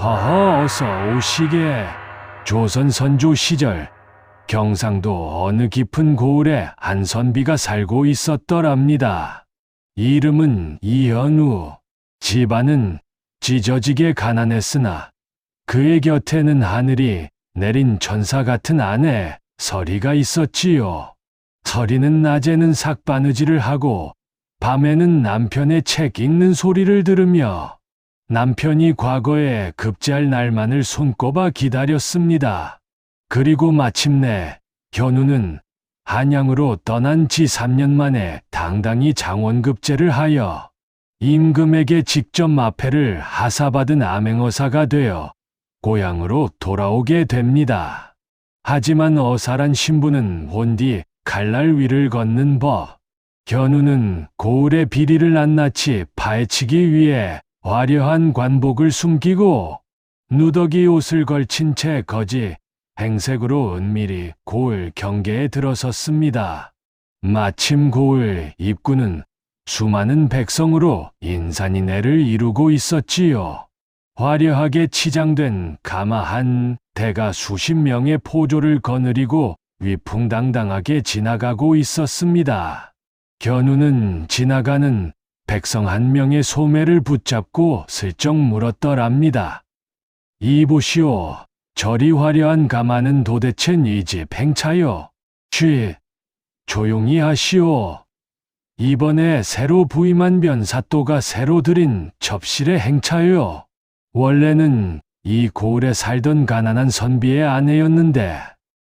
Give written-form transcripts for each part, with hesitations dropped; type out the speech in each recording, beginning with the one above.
허허, 어서 오시게. 조선 선조 시절 경상도 어느 깊은 고을에 한 선비가 살고 있었더랍니다. 이름은 이현우. 집안은 찢어지게 가난했으나 그의 곁에는 하늘이 내린 천사 같은 아내 서리가 있었지요. 서리는 낮에는 삭바느질을 하고 밤에는 남편의 책 읽는 소리를 들으며 남편이 과거에 급제할 날만을 손꼽아 기다렸습니다. 그리고 마침내 현우는 한양으로 떠난 지 3년 만에 당당히 장원급제를 하여 임금에게 직접 마패를 하사받은 암행어사가 되어 고향으로 돌아오게 됩니다. 하지만 어사란 신부는 혼디 칼날 위를 걷는 법. 현우는 고을의 비리를 낱낱이 파헤치기 위해 화려한 관복을 숨기고 누더기 옷을 걸친 채 거지 행색으로 은밀히 고을 경계에 들어섰습니다. 마침 고을 입구는 수많은 백성으로 인산인해를 이루고 있었지요. 화려하게 치장된 가마 한 대가 수십 명의 포조를 거느리고 위풍당당하게 지나가고 있었습니다. 현우는 지나가는 백성 한 명의 소매를 붙잡고 슬쩍 물었더랍니다. 이보시오, 저리 화려한 가마는 도대체 네 집 행차요? 조용히 하시오. 이번에 새로 부임한 변사또가 새로 들인 접실의 행차요. 원래는 이 고을에 살던 가난한 선비의 아내였는데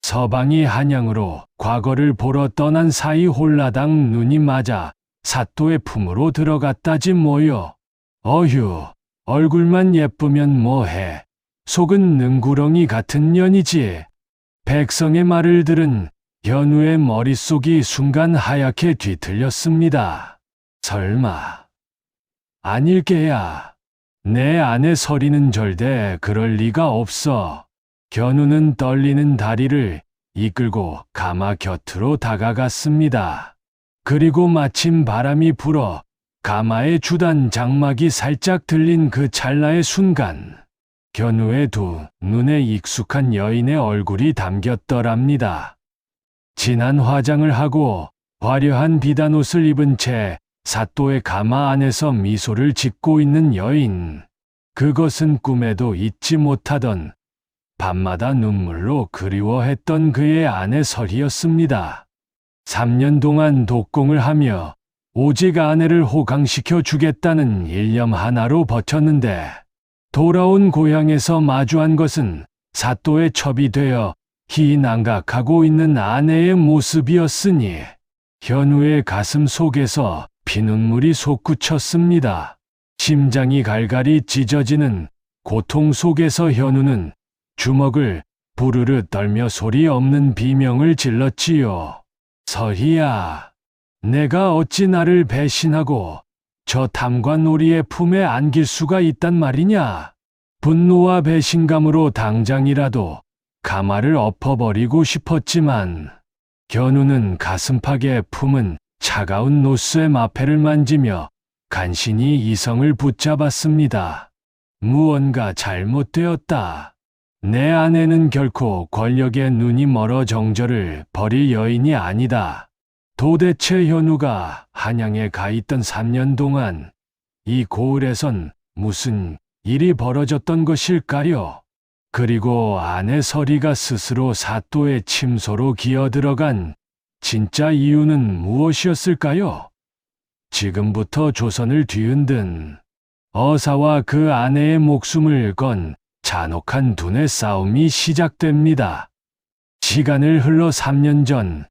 서방이 한양으로 과거를 보러 떠난 사이 홀라당 눈이 맞아 사또의 품으로 들어갔다지 뭐요. 어휴, 얼굴만 예쁘면 뭐해. 속은 능구렁이 같은 년이지. 백성의 말을 들은 현우의 머릿속이 순간 하얗게 뒤틀렸습니다. 설마. 아닐게야. 내 아내 서리는 절대 그럴 리가 없어. 현우는 떨리는 다리를 이끌고 가마 곁으로 다가갔습니다. 그리고 마침 바람이 불어 가마의 주단 장막이 살짝 들린 그 찰나의 순간 현우의 두 눈에 익숙한 여인의 얼굴이 담겼더랍니다. 진한 화장을 하고 화려한 비단옷을 입은 채 사또의 가마 안에서 미소를 짓고 있는 여인. 그것은 꿈에도 잊지 못하던 밤마다 눈물로 그리워했던 그의 아내 설이었습니다. 3년 동안 독공을 하며 오직 아내를 호강시켜 주겠다는 일념 하나로 버텼는데 돌아온 고향에서 마주한 것은 사또의 첩이 되어 희난각하고 있는 아내의 모습이었으니 현우의 가슴 속에서 피눈물이 솟구쳤습니다. 심장이 갈갈이 찢어지는 고통 속에서 현우는 주먹을 부르르 떨며 소리 없는 비명을 질렀지요. 설이야, 내가 어찌 나를 배신하고 저 탐관 놀이의 품에 안길 수가 있단 말이냐. 분노와 배신감으로 당장이라도 가마를 엎어버리고 싶었지만 현우는 가슴팍에 품은 차가운 노스의 마패를 만지며 간신히 이성을 붙잡았습니다. 무언가 잘못되었다. 내 아내는 결코 권력에 눈이 멀어 정절을 버릴 여인이 아니다. 도대체 현우가 한양에 가 있던 3년 동안 이 고을에선 무슨 일이 벌어졌던 것일까요? 그리고 아내 서리가 스스로 사또의 침소로 기어들어간 진짜 이유는 무엇이었을까요? 지금부터 조선을 뒤흔든 어사와 그 아내의 목숨을 건 잔혹한 두뇌 싸움이 시작됩니다. 시간을 흘러 3년 전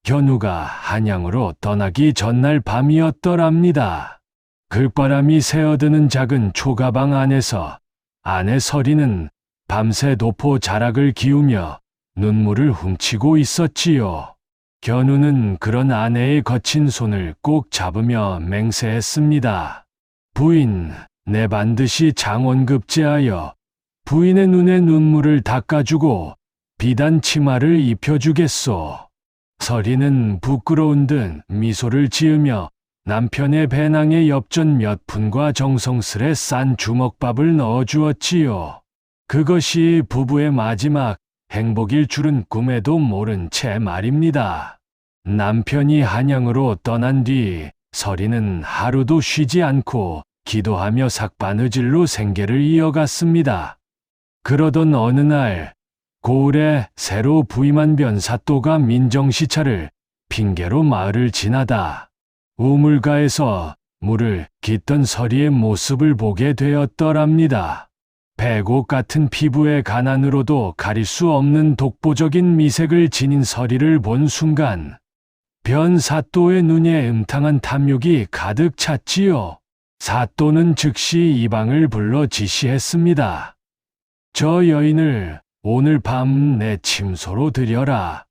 현우가 한양으로 떠나기 전날 밤이었더랍니다. 글바람이 새어드는 작은 초가방 안에서 아내 서리는 밤새 도포 자락을 기우며 눈물을 훔치고 있었지요. 현우는 그런 아내의 거친 손을 꼭 잡으며 맹세했습니다. 부인, 내 반드시 장원급제하여 부인의 눈에 눈물을 닦아주고 비단 치마를 입혀주겠소. 서리는 부끄러운 듯 미소를 지으며 남편의 배낭에 엽전 몇 푼과 정성스레 싼 주먹밥을 넣어주었지요. 그것이 부부의 마지막 행복일 줄은 꿈에도 모른 채 말입니다. 남편이 한양으로 떠난 뒤 서리는 하루도 쉬지 않고 기도하며 삭바느질로 생계를 이어갔습니다. 그러던 어느 날 고을에 새로 부임한 변사또가 민정시차를 핑계로 마을을 지나다 우물가에서 물을 깃던 서리의 모습을 보게 되었더랍니다. 백옥 같은 피부의 가난으로도 가릴 수 없는 독보적인 미색을 지닌 서리를 본 순간 변사또의 눈에 음탕한 탐욕이 가득 찼지요. 사또는 즉시 이방을 불러 지시했습니다. 저 여인을 오늘 밤 내 침소로 들여라.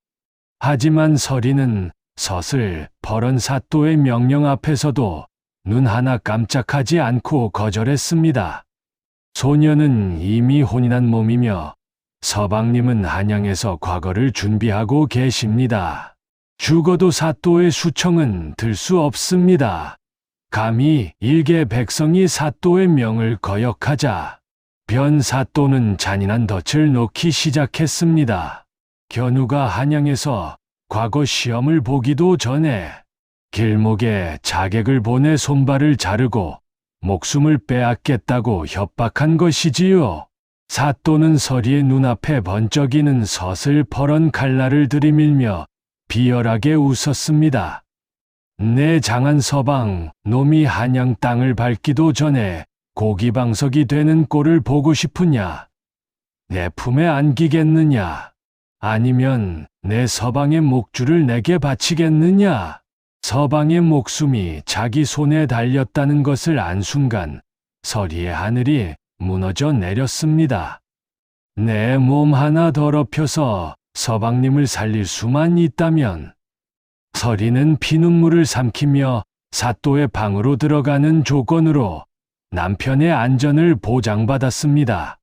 하지만 서리는 서슬 벌은 사또의 명령 앞에서도 눈 하나 깜짝하지 않고 거절했습니다. 소녀는 이미 혼인한 몸이며 서방님은 한양에서 과거를 준비하고 계십니다. 죽어도 사또의 수청은 들 수 없습니다. 감히 일개 백성이 사또의 명을 거역하자 변사또는 잔인한 덫을 놓기 시작했습니다. 견우가 한양에서 과거 시험을 보기도 전에 길목에 자객을 보내 손발을 자르고 목숨을 빼앗겠다고 협박한 것이지요. 사또는 서리의 눈앞에 번쩍이는 서슬 퍼런 칼날을 들이밀며 비열하게 웃었습니다. 내 장한 서방 놈이 한양 땅을 밟기도 전에 고기방석이 되는 꼴을 보고 싶으냐? 내 품에 안기겠느냐? 아니면 내 서방의 목줄을 내게 바치겠느냐? 서방의 목숨이 자기 손에 달렸다는 것을 안 순간 서리의 하늘이 무너져 내렸습니다. 내 몸 하나 더럽혀서 서방님을 살릴 수만 있다면. 서리는 피눈물을 삼키며 사또의 방으로 들어가는 조건으로 남편의 안전을 보장받았습니다.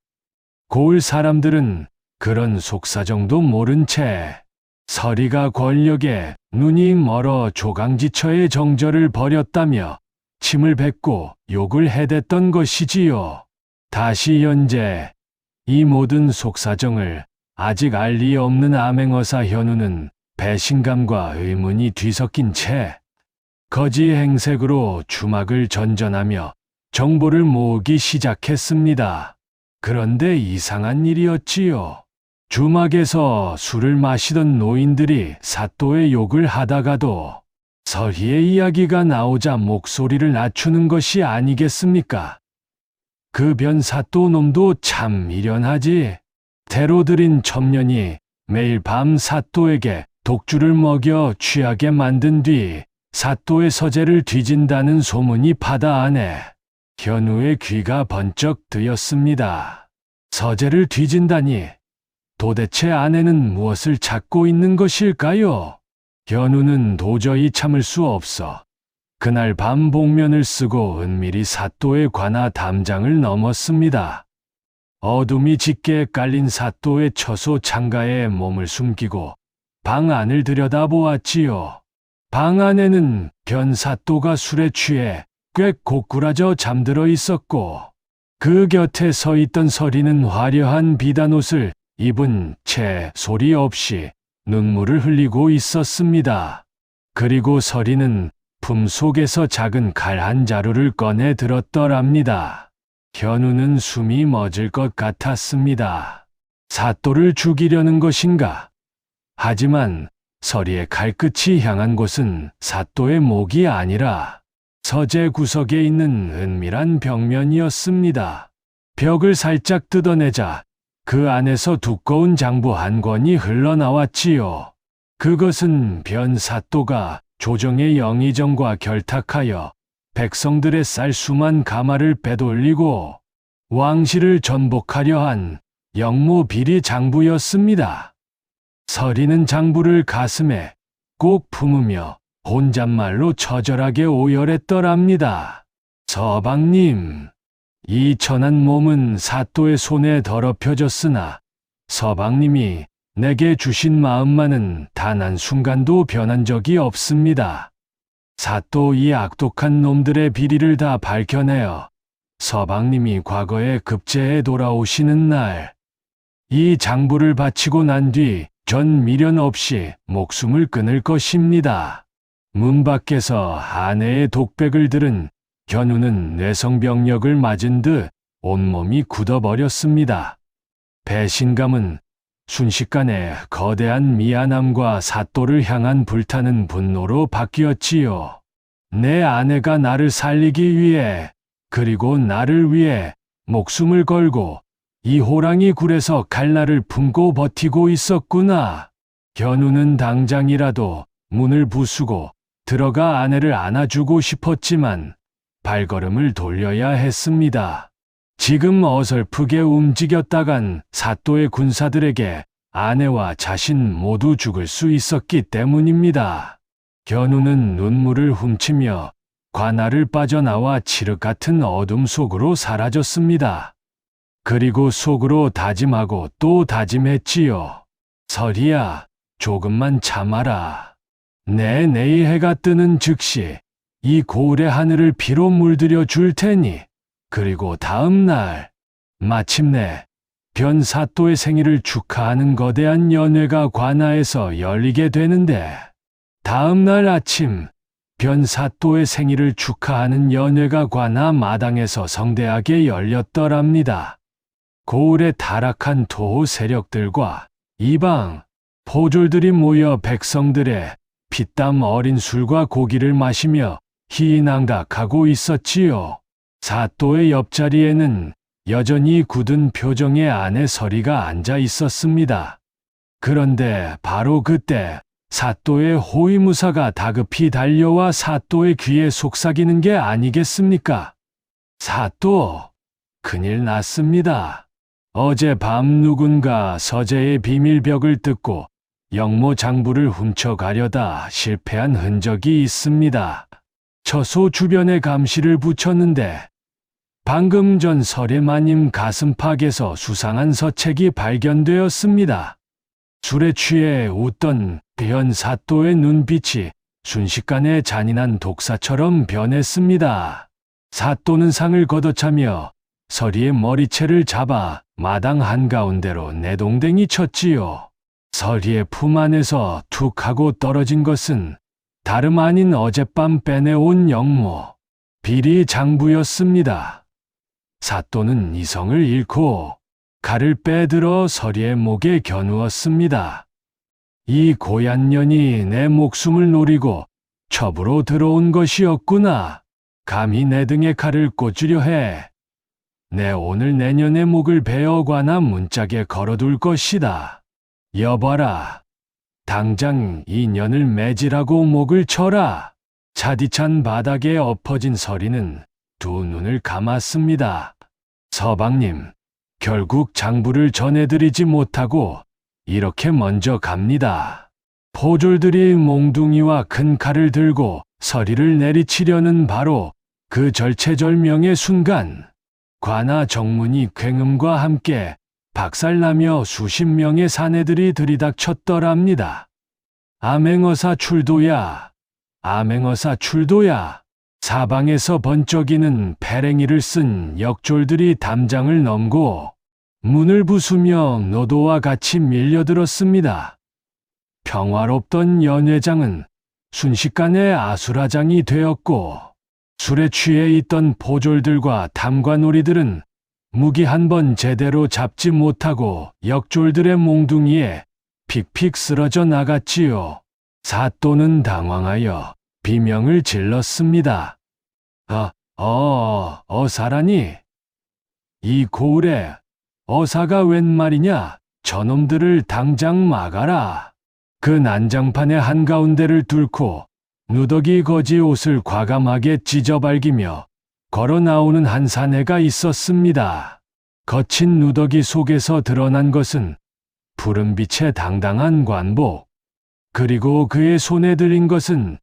고을 사람들은 그런 속사정도 모른 채 서리가 권력에 눈이 멀어 조강지처의 정절을 벌였다며 침을 뱉고 욕을 해댔던 것이지요. 다시 현재 이 모든 속사정을 아직 알 리 없는 암행어사 현우는 배신감과 의문이 뒤섞인 채 거지 행색으로 주막을 전전하며 정보를 모으기 시작했습니다. 그런데 이상한 일이었지요. 주막에서 술을 마시던 노인들이 사또의 욕을 하다가도 서희의 이야기가 나오자 목소리를 낮추는 것이 아니겠습니까? 그 변사또 놈도 참 미련하지. 대로 들인 첩년이 매일 밤 사또에게 독주를 먹여 취하게 만든 뒤 사또의 서재를 뒤진다는 소문이 바다 안에 현우의 귀가 번쩍 뜨였습니다. 서재를 뒤진다니 도대체 아내는 무엇을 찾고 있는 것일까요? 현우는 도저히 참을 수 없어 그날 밤 복면을 쓰고 은밀히 사또의 관아 담장을 넘었습니다. 어둠이 짙게 깔린 사또의 처소 창가에 몸을 숨기고 방 안을 들여다보았지요. 방 안에는 변사또가 술에 취해 꽤 고꾸라져 잠들어 있었고 그 곁에 서 있던 서리는 화려한 비단옷을 입은 채 소리 없이 눈물을 흘리고 있었습니다. 그리고 서리는 품속에서 작은 칼 한 자루를 꺼내 들었더랍니다. 현우는 숨이 멎을 것 같았습니다. 사또를 죽이려는 것인가? 하지만 서리의 칼끝이 향한 곳은 사또의 목이 아니라 서재 구석에 있는 은밀한 벽면이었습니다. 벽을 살짝 뜯어내자 그 안에서 두꺼운 장부 한 권이 흘러나왔지요. 그것은 변사또가 조정의 영의정과 결탁하여 백성들의 쌀수만 가마를 빼돌리고 왕실을 전복하려 한 영모 비리 장부였습니다. 서리는 장부를 가슴에 꼭 품으며 혼잣말로 처절하게 오열했더랍니다. 서방님, 이 천한 몸은 사또의 손에 더럽혀졌으나 서방님이 내게 주신 마음만은 단 한순간도 변한 적이 없습니다. 사또 이 악독한 놈들의 비리를 다 밝혀내어 서방님이 과거에 급제에 돌아오시는 날, 이 장부를 바치고 난 뒤 전 미련 없이 목숨을 끊을 것입니다. 문 밖에서 아내의 독백을 들은 견우는 뇌성병력을 맞은 듯 온몸이 굳어버렸습니다. 배신감은 순식간에 거대한 미안함과 사또를 향한 불타는 분노로 바뀌었지요. 내 아내가 나를 살리기 위해, 그리고 나를 위해 목숨을 걸고 이 호랑이 굴에서 칼날을 품고 버티고 있었구나. 견우는 당장이라도 문을 부수고 들어가 아내를 안아주고 싶었지만 발걸음을 돌려야 했습니다. 지금 어설프게 움직였다간 사또의 군사들에게 아내와 자신 모두 죽을 수 있었기 때문입니다. 견우는 눈물을 훔치며 관아를 빠져나와 칠흑 같은 어둠 속으로 사라졌습니다. 그리고 속으로 다짐하고 또 다짐했지요. 설이야, 조금만 참아라. 내일 해가 뜨는 즉시 이 고을의 하늘을 피로 물들여 줄 테니, 그리고 다음 날 마침내 변사또의 생일을 축하하는 거대한 연회가 관아에서 열리게 되는데, 다음 날 아침 변사또의 생일을 축하하는 연회가 관아 마당에서 성대하게 열렸더랍니다. 고을의 타락한 토호 세력들과 이방 포졸들이 모여 백성들의 피땀 어린 술과 고기를 마시며 희낭각하고 있었지요. 사또의 옆자리에는 여전히 굳은 표정의 아내 설이가 앉아 있었습니다. 그런데 바로 그때 사또의 호위무사가 다급히 달려와 사또의 귀에 속삭이는 게 아니겠습니까? 사또, 큰일 났습니다. 어젯밤 누군가 서재의 비밀벽을 뜯고 영모 장부를 훔쳐가려다 실패한 흔적이 있습니다. 처소 주변에 감시를 붙였는데 방금 전 설의 가슴팍에서 수상한 서책이 발견되었습니다. 술에 취해 웃던 변사또의 눈빛이 순식간에 잔인한 독사처럼 변했습니다. 사또는 상을 걷어차며 설이의 머리채를 잡아 마당 한가운데로 내동댕이 쳤지요. 설이의 품 안에서 툭 하고 떨어진 것은 다름 아닌 어젯밤 빼내온 영모 비리 장부였습니다. 사또는 이성을 잃고 칼을 빼들어 설이의 목에 겨누었습니다. 이 고얀 년이 내 목숨을 노리고 첩으로 들어온 것이었구나. 감히 내 등에 칼을 꽂으려 해. 내 오늘 내년의 목을 베어관아 문짝에 걸어둘 것이다. 여봐라. 당장 이 년을 매질하고 목을 쳐라. 차디찬 바닥에 엎어진 설이는 두 눈을 감았습니다. 서방님, 결국 장부를 전해드리지 못하고 이렇게 먼저 갑니다. 포졸들이 몽둥이와 큰 칼을 들고 설이를 내리치려는 바로 그 절체절명의 순간, 관아 정문이 굉음과 함께 박살나며 수십 명의 사내들이 들이닥쳤더랍니다. 암행어사 출도야, 암행어사 출도야. 사방에서 번쩍이는 패랭이를 쓴 역졸들이 담장을 넘고 문을 부수며 노도와 같이 밀려들었습니다. 평화롭던 연회장은 순식간에 아수라장이 되었고, 술에 취해 있던 포졸들과 탐관오리들은 무기 한 번 제대로 잡지 못하고 역졸들의 몽둥이에 픽픽 쓰러져 나갔지요. 사또는 당황하여 비명을 질렀습니다. 어사라니? 이 고을에 어사가 웬 말이냐? 저놈들을 당장 막아라. 그 난장판의 한가운데를 뚫고 누더기 거지 옷을 과감하게 찢어발기며 걸어 나오는 한 사내가 있었습니다. 거친 누더기 속에서 드러난 것은 푸른빛의 당당한 관복, 그리고 그의 손에 들인 것은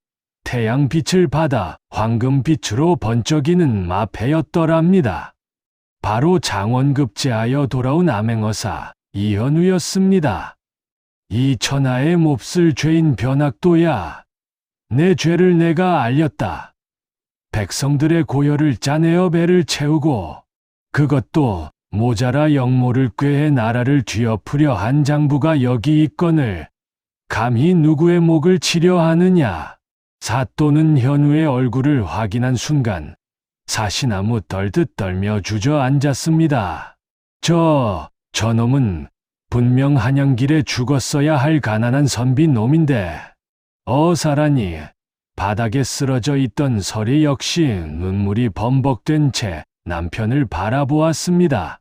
태양빛을 받아 황금빛으로 번쩍이는 마패였더랍니다. 바로 장원급제하여 돌아온 암행어사 이현우였습니다. 이 천하의 몹쓸 죄인 변학도야. 내 죄를 내가 알렸다. 백성들의 고열을 짜내어 배를 채우고 그것도 모자라 영모를 꾀해 나라를 뒤엎으려 한 장부가 여기 있거늘 감히 누구의 목을 치려 하느냐. 사또는 현우의 얼굴을 확인한 순간 사시나무 떨듯 떨며 주저앉았습니다. 저놈은 분명 한양길에 죽었어야 할 가난한 선비 놈인데. 어사라니 바닥에 쓰러져 있던 설이 역시 눈물이 범벅된 채 남편을 바라보았습니다.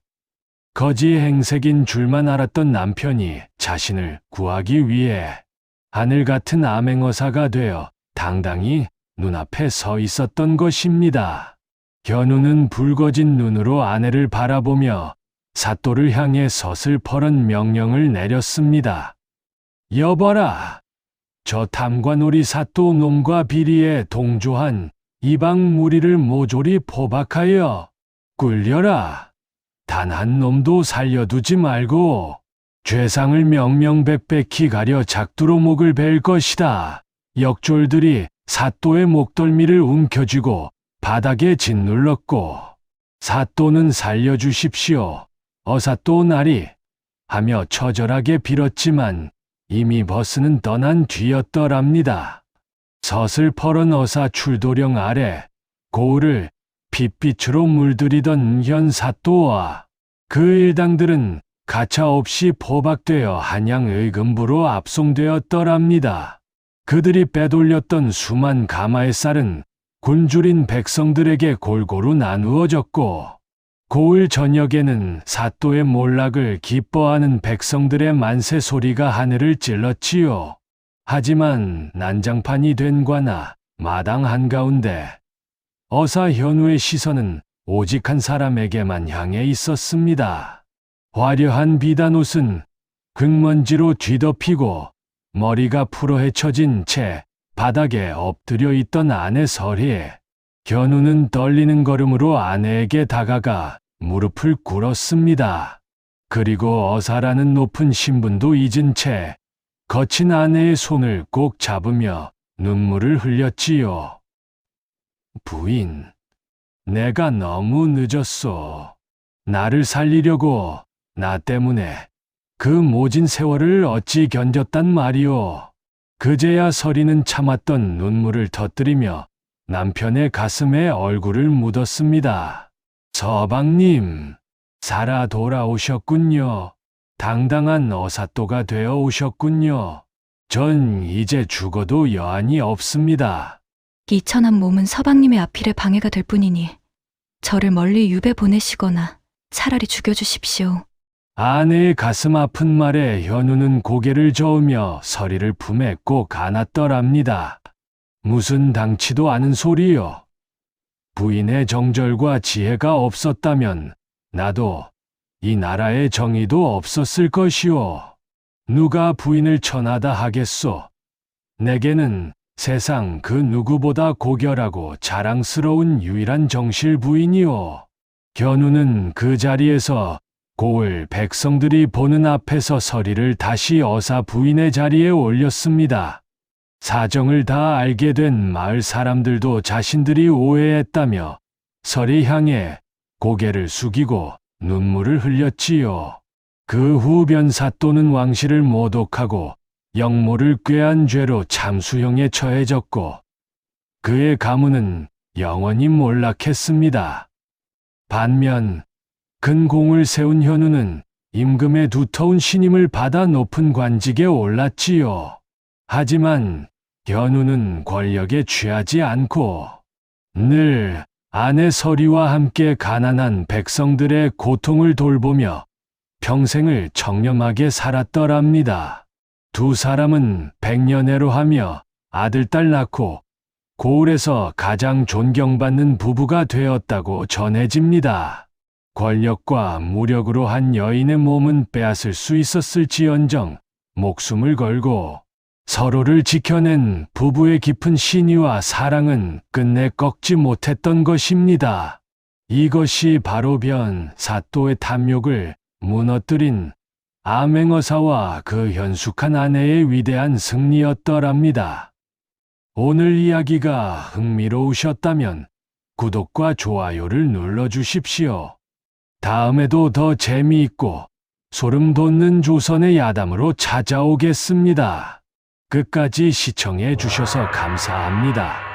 거지 행색인 줄만 알았던 남편이 자신을 구하기 위해 하늘 같은 암행어사가 되어 당당히 눈앞에 서 있었던 것입니다. 현우는 붉어진 눈으로 아내를 바라보며 사또를 향해 서슬퍼런 명령을 내렸습니다. 여봐라. 저 탐관오리 사또 놈과 비리에 동조한 이방 무리를 모조리 포박하여 꿀려라. 단 한 놈도 살려두지 말고 죄상을 명명백백히 가려 작두로 목을 벨 것이다. 역졸들이 사또의 목덜미를 움켜쥐고 바닥에 짓눌렀고 사또는 살려주십시오. 어사또 나리 하며 처절하게 빌었지만 이미 버스는 떠난 뒤였더랍니다. 서슬퍼런 어사 출도령 아래 고을을 핏빛으로 물들이던 현 사또와 그 일당들은 가차없이 포박되어 한양 의금부로 압송되었더랍니다. 그들이 빼돌렸던 수만 가마의 쌀은 굶주린 백성들에게 골고루 나누어졌고 고을 저녁에는 사또의 몰락을 기뻐하는 백성들의 만세 소리가 하늘을 찔렀지요. 하지만 난장판이 된 관아 마당 한가운데 어사 현우의 시선은 오직 한 사람에게만 향해 있었습니다. 화려한 비단옷은 흙먼지로 뒤덮이고 머리가 풀어헤쳐진 채 바닥에 엎드려 있던 아내 설희. 현우는 떨리는 걸음으로 아내에게 다가가 무릎을 꿇었습니다. 그리고 어사라는 높은 신분도 잊은 채 거친 아내의 손을 꼭 잡으며 눈물을 흘렸지요. 부인, 내가 너무 늦었소. 나를 살리려고 나 때문에 그 모진 세월을 어찌 견뎠단 말이오. 그제야 설이는 참았던 눈물을 터뜨리며 남편의 가슴에 얼굴을 묻었습니다. 서방님, 살아 돌아오셨군요. 당당한 어사또가 되어 오셨군요. 전 이제 죽어도 여한이 없습니다. 이 천한 몸은 서방님의 앞일에 방해가 될 뿐이니 저를 멀리 유배 보내시거나 차라리 죽여주십시오. 아내의 가슴 아픈 말에 현우는 고개를 저으며 설이를 품에 꼭 안았더랍니다. 무슨 당치도 않은 소리요. 부인의 정절과 지혜가 없었다면 나도 이 나라의 정의도 없었을 것이오. 누가 부인을 천하다 하겠소. 내게는 세상 그 누구보다 고결하고 자랑스러운 유일한 정실 부인이오. 현우는 그 자리에서 고을 백성들이 보는 앞에서 설이를 다시 어사 부인의 자리에 올렸습니다. 사정을 다 알게 된 마을 사람들도 자신들이 오해했다며 설이 향해 고개를 숙이고 눈물을 흘렸지요. 그 후 변사또는 왕실을 모독하고 영모를 꾀한 죄로 참수형에 처해졌고 그의 가문은 영원히 몰락했습니다. 반면 근공을 세운 현우는 임금의 두터운 신임을 받아 높은 관직에 올랐지요. 하지만 현우는 권력에 취하지 않고 늘 아내 설이와 함께 가난한 백성들의 고통을 돌보며 평생을 청렴하게 살았더랍니다. 두 사람은 백년해로 하며 아들, 딸 낳고 고을에서 가장 존경받는 부부가 되었다고 전해집니다. 권력과 무력으로 한 여인의 몸은 빼앗을 수 있었을지언정 목숨을 걸고 서로를 지켜낸 부부의 깊은 신의와 사랑은 끝내 꺾지 못했던 것입니다. 이것이 바로 변사또의 탐욕을 무너뜨린 암행어사와 그 현숙한 아내의 위대한 승리였더랍니다. 오늘 이야기가 흥미로우셨다면 구독과 좋아요를 눌러주십시오. 다음에도 더 재미있고 소름 돋는 조선의 야담으로 찾아오겠습니다. 끝까지 시청해 주셔서 감사합니다.